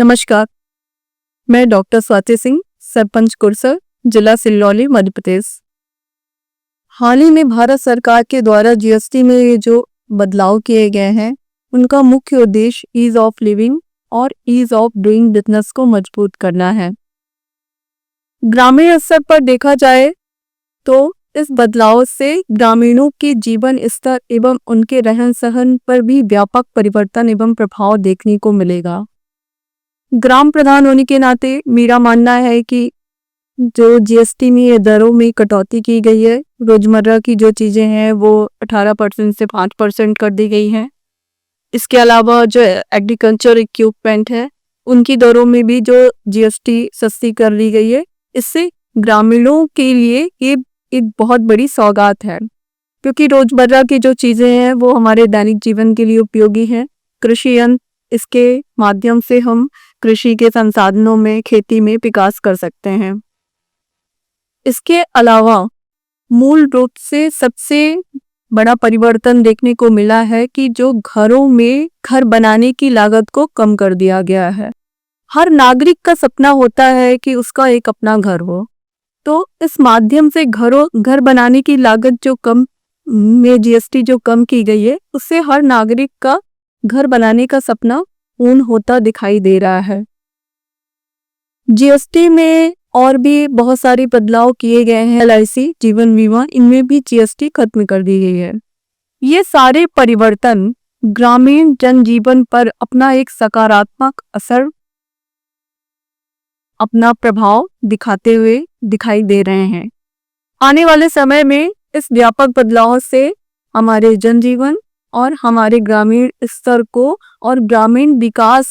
नमस्कार, मैं डॉक्टर स्वाति सिंह, सरपंच कुरसर, जिला सिल्लौली, मध्य प्रदेश। हाल ही में भारत सरकार के द्वारा जीएसटी में ये जो बदलाव किए गए हैं, उनका मुख्य उद्देश्य ईज ऑफ लिविंग और ईज ऑफ डूइंग बिजनेस को मजबूत करना है। ग्रामीण स्तर पर देखा जाए तो इस बदलाव से ग्रामीणों के जीवन स्तर एवं उनके रहन सहन पर भी व्यापक परिवर्तन एवं प्रभाव देखने को मिलेगा। ग्राम प्रधान होने के नाते मेरा मानना है कि जो जीएसटी में ये दरों में कटौती की गई है, रोजमर्रा की जो चीजें हैं वो 18% से 5% कर दी गई हैं। इसके अलावा जो एग्रीकल्चर इक्विपमेंट है उनकी दरों में भी जो जीएसटी सस्ती कर दी गई है। इससे ग्रामीणों के लिए ये एक बहुत बड़ी सौगात है, क्योंकि रोजमर्रा की जो चीजें हैं वो हमारे दैनिक जीवन के लिए उपयोगी हैं। कृषि यंत्र, इसके माध्यम से हम कृषि के संसाधनों में, खेती में विकास कर सकते हैं। इसके अलावा मूल रूप से सबसे बड़ा परिवर्तन देखने को मिला है कि जो घरों में घर बनाने की लागत को कम कर दिया गया है। हर नागरिक का सपना होता है कि उसका एक अपना घर हो, तो इस माध्यम से घर बनाने की लागत जो कम में जीएसटी जो कम की गई है, उससे हर नागरिक का घर बनाने का सपना पूर्ण होता दिखाई दे रहा है। जीएसटी में और भी बहुत सारे बदलाव किए गए हैं। एलआईसी, जीवन बीमा, इनमें भी जीएसटी खत्म कर दी गई है। ये सारे परिवर्तन ग्रामीण जनजीवन पर अपना एक सकारात्मक असर, अपना प्रभाव दिखाते हुए दिखाई दे रहे हैं। आने वाले समय में इस व्यापक बदलाव से हमारे जनजीवन और हमारे ग्रामीण स्तर को और ग्रामीण विकास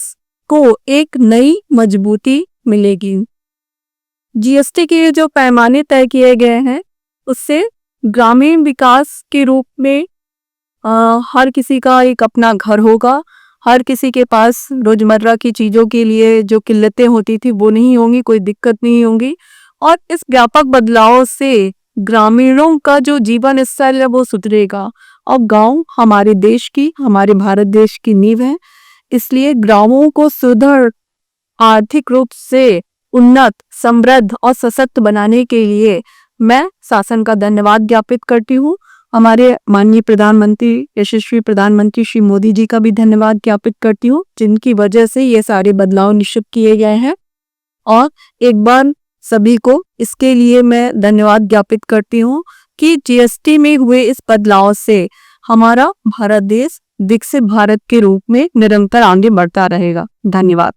को एक नई मजबूती मिलेगी। जीएसटी के जो पैमाने तय किए गए हैं उससे ग्रामीण विकास के रूप में हर किसी का एक अपना घर होगा। हर किसी के पास रोजमर्रा की चीजों के लिए जो किल्लतें होती थी वो नहीं होंगी, कोई दिक्कत नहीं होंगी। और इस व्यापक बदलाव से ग्रामीणों का जो जीवन स्तर है वो सुधरेगा। और गांव हमारे देश की, हमारे भारत देश की नींव है, इसलिए गांवों को सुदृढ़, आर्थिक रूप से उन्नत, समृद्ध और सशक्त बनाने के लिए मैं शासन का धन्यवाद ज्ञापित करती हूँ। हमारे माननीय प्रधानमंत्री, यशस्वी प्रधानमंत्री श्री मोदी जी का भी धन्यवाद ज्ञापित करती हूँ, जिनकी वजह से ये सारे बदलाव निश्चित किए गए हैं। और एक बार सभी को इसके लिए मैं धन्यवाद ज्ञापित करती हूँ कि जीएसटी में हुए इस बदलाव से हमारा भारत देश विकसित भारत के रूप में निरंतर आगे बढ़ता रहेगा। धन्यवाद।